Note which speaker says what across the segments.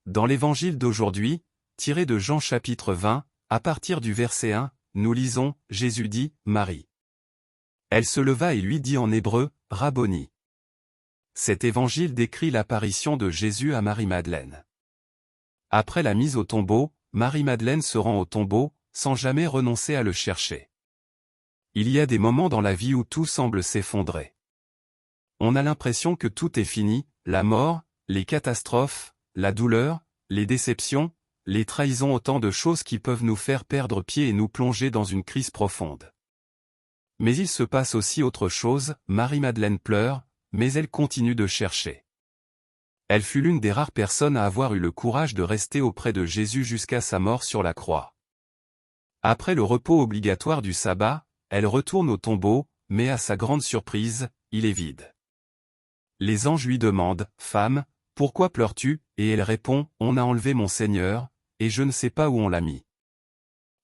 Speaker 1: Dans l'évangile d'aujourd'hui, tiré de Jean chapitre 20, à partir du verset 1, nous lisons, Jésus dit, Marie. Elle se leva et lui dit en hébreu, Rabboni. Cet évangile décrit l'apparition de Jésus à Marie-Madeleine. Après la mise au tombeau, Marie-Madeleine se rend au tombeau, sans jamais renoncer à le chercher. Il y a des moments dans la vie où tout semble s'effondrer. On a l'impression que tout est fini, la mort, les catastrophes, la douleur, les déceptions, les trahisons, autant de choses qui peuvent nous faire perdre pied et nous plonger dans une crise profonde. Mais il se passe aussi autre chose, Marie-Madeleine pleure, mais elle continue de chercher. Elle fut l'une des rares personnes à avoir eu le courage de rester auprès de Jésus jusqu'à sa mort sur la croix. Après le repos obligatoire du sabbat, elle retourne au tombeau, mais à sa grande surprise, il est vide. Les anges lui demandent, « Femme, pourquoi pleures-tu » et elle répond, « On a enlevé mon Seigneur, et je ne sais pas où on l'a mis. »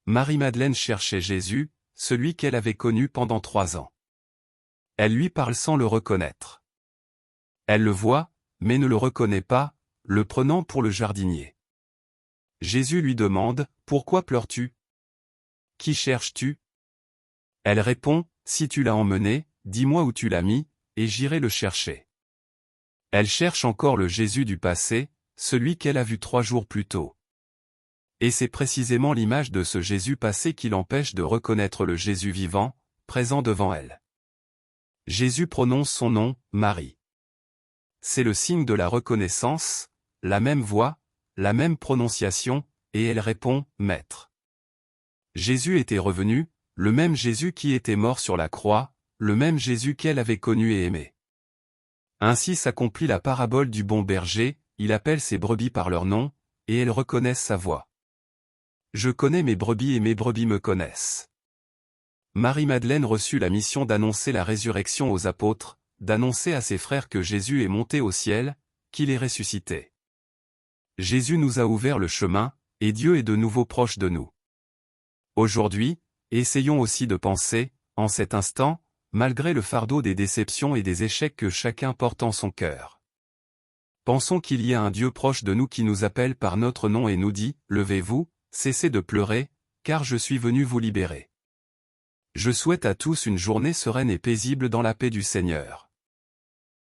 Speaker 1: Marie-Madeleine cherchait Jésus, celui qu'elle avait connu pendant 3 ans. Elle lui parle sans le reconnaître. Elle le voit, mais ne le reconnaît pas, le prenant pour le jardinier. Jésus lui demande, « Pourquoi pleures-tu ? Qui cherches-tu » Elle répond, « Si tu l'as emmené, dis-moi où tu l'as mis, et j'irai le chercher. » Elle cherche encore le Jésus du passé, celui qu'elle a vu 3 jours plus tôt. Et c'est précisément l'image de ce Jésus passé qui l'empêche de reconnaître le Jésus vivant, présent devant elle. Jésus prononce son nom, Marie. C'est le signe de la reconnaissance, la même voix, la même prononciation, et elle répond, Maître. Jésus était revenu, le même Jésus qui était mort sur la croix, le même Jésus qu'elle avait connu et aimé. Ainsi s'accomplit la parabole du bon berger, il appelle ses brebis par leur nom, et elles reconnaissent sa voix. Je connais mes brebis et mes brebis me connaissent. Marie-Madeleine reçut la mission d'annoncer la résurrection aux apôtres, d'annoncer à ses frères que Jésus est monté au ciel, qu'il est ressuscité. Jésus nous a ouvert le chemin, et Dieu est de nouveau proche de nous. Aujourd'hui, essayons aussi de penser, en cet instant, malgré le fardeau des déceptions et des échecs que chacun porte en son cœur. Pensons qu'il y a un Dieu proche de nous qui nous appelle par notre nom et nous dit, « Levez-vous, cessez de pleurer, car je suis venu vous libérer. » Je souhaite à tous une journée sereine et paisible dans la paix du Seigneur.